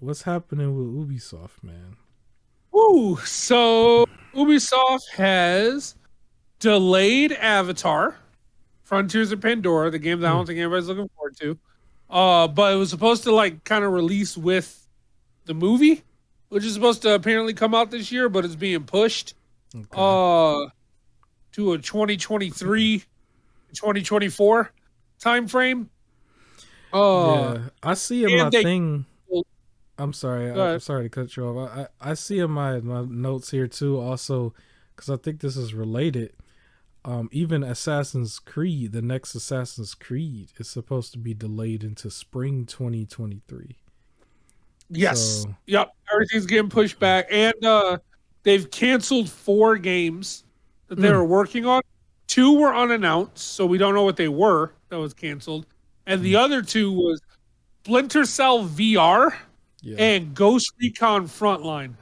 What's happening with Ubisoft, man? Ooh, so Ubisoft has delayed Avatar, Frontiers of Pandora, the game that I Hmm. don't think anybody's looking forward to. But it was supposed to like kind of release with the movie, which is supposed to apparently come out this year, but it's being pushed Okay. uh to a 2023, 2024 time frame. Uh Yeah, I see in my and they thing. I'm sorry. I'm uh, sorry to cut you off. I see in my notes here too. Also, because I think this is related. Even Assassin's Creed, the next Assassin's Creed, is supposed to be delayed into spring 2023. yes. So, Yep. Everything's getting pushed back. And they've canceled 4 games that they mm, were working on. 2 were unannounced, so we don't know what they were that was canceled. And the mm, other 2 was Splinter Cell VR yeah, and Ghost Recon Frontline.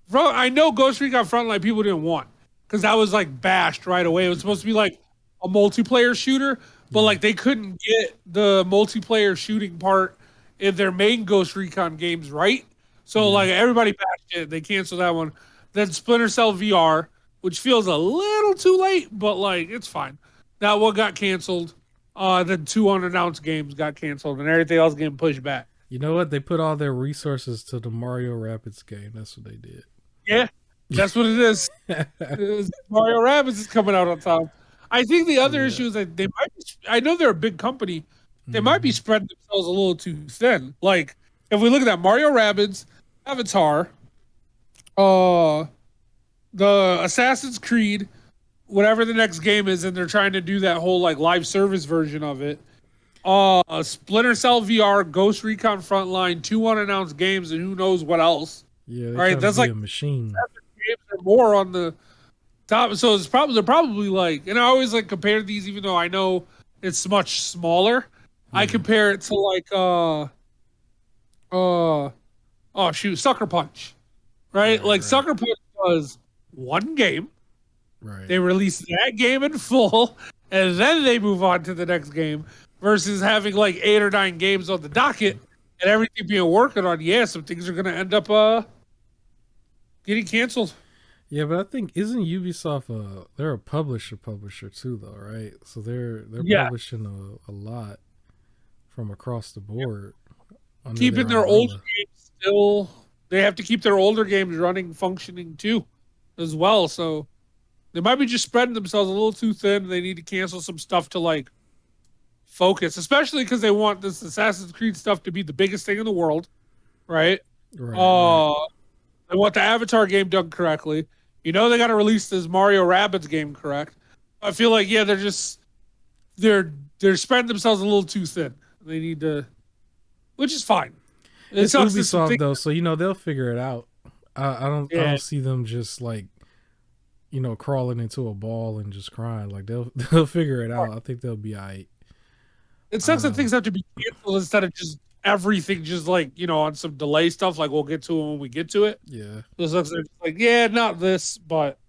Bro, I know Ghost Recon Frontline people didn't want because that was like bashed right away. It was supposed to be like a multiplayer shooter, but yeah, like they couldn't get the multiplayer shooting part in their main Ghost Recon games right. So yeah. like everybody bashed it. They canceled that one. Then Splinter Cell VR, which feels a little too late, but like it's fine. That one got canceled. Then 2 unannounced games got canceled, and everything else getting pushed back. You know what? They put all their resources to the Mario Rapids game. That's what they did. Yeah, that's what it is. Mario Rabbids is coming out on time. I think the other Yeah. issue is that they might be, I know they're a big company. They might be Hmm. spreading themselves a little too thin. Like, if we look at that Mario Rabbids, Avatar, uh, the Assassin's Creed, whatever the next game is, and they're trying to do that whole like live service version of it. Splinter Cell VR, Ghost Recon Frontline, 2 unannounced games, and who knows what else. Yeah, they're Right? trying to That's be like a machine. games or more on the top. So it's probably they're probably like, and I always like compare these, even though I know it's much smaller. I Yeah. compare it to like oh shoot, Sucker Punch, right? Right, Like right, Sucker Punch was one game. right. They release that game in full, and then they move on to the next game. Versus having like 8 or 9 games on the docket and everything being working on. Yeah, some things are gonna end up getting canceled. Yeah, but I think isn't Ubisoft they're a publisher too though, right? So they're Yeah, publishing a lot from across the board under keeping their their older umbrella. games still. They have to keep their older games running, functioning too, as well. So they might be just spreading themselves a little too thin. They need to cancel some stuff to like focus, especially because they want this Assassin's Creed stuff to be the biggest thing in the world, right? Right, right. Uh, they want the Avatar game done correctly. You know they got to release this Mario Rabbids game correct. I feel like yeah, they're they're spreading themselves a little too thin. They need to, which is fine. It It's sucks that some Ubisoft things. though, so they'll figure it out. I Yeah, don't see them just like crawling into a ball and just crying. Like they'll they'll figure it out. I think they'll be alright. it sucks that Um, things have to be canceled instead of just everything just like on some delay stuff. Like we'll get to it when we get to it. yeah. It sucks. They're just like yeah, not this, but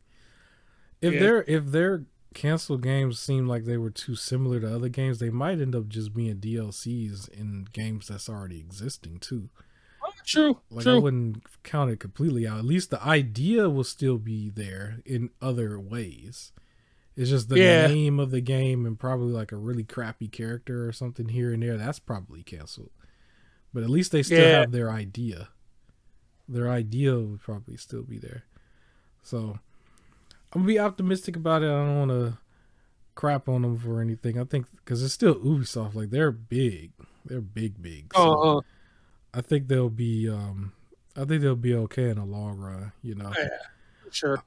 yeah, If their canceled games seem like they were too similar to other games, they might end up just being DLCs in games that's already existing too. true, Like I true. wouldn't count it completely out. At least the idea will still be there in other ways. It's just the Yeah, name of the game and probably like a really crappy character or something here and there. That's probably canceled. But at least they still yeah. have their idea. Their idea would probably still be there. So I'm gonna be optimistic about it. I don't want to crap on them for anything. I think because it's still Ubisoft. Like they're big. They're big, big. So Uh, I think they'll be. I think they'll be okay in the long run. yeah, for sure.